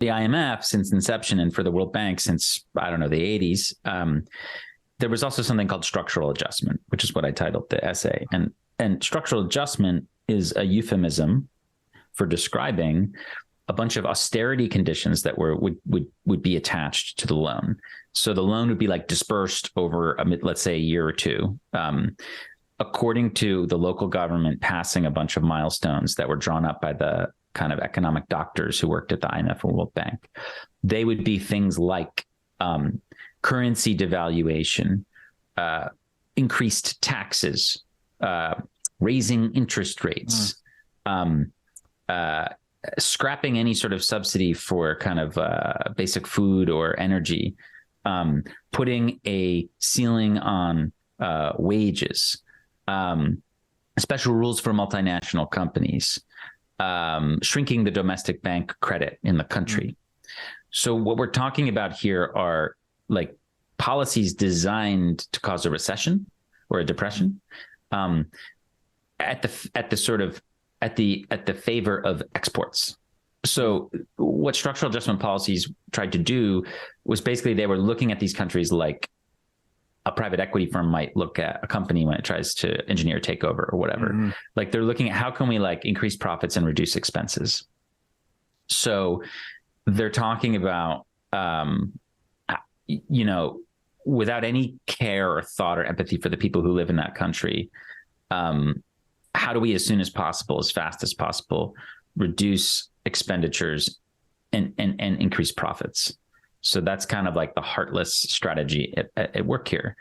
the IMF since inception and for the World Bank since, I don't know, the 80s, there was also something called structural adjustment, which is what I titled the essay. And structural adjustment is a euphemism for describing a bunch of austerity conditions that would be attached to the loan. So the loan would be like dispersed over, let's say, a year or two, according to the local government passing a bunch of milestones that were drawn up by the kind of economic doctors who worked at the IMF and World Bank. They would be things like currency devaluation, increased taxes, raising interest rates, scrapping any sort of subsidy for kind of basic food or energy, putting a ceiling on wages, special rules for multinational companies, shrinking the domestic bank credit in the country. So what we're talking about here are like policies designed to cause a recession or a depression, at the favor of exports. So what structural adjustment policies tried to do was basically they were looking at these countries like a private equity firm might look at a company when it tries to engineer a takeover or whatever. Like they're looking at how can we like increase profits and reduce expenses. So they're talking about, without any care or thought or empathy for the people who live in that country, how do we, as soon as possible, as fast as possible, reduce expenditures and increase profits? So that's kind of like the heartless strategy at work here.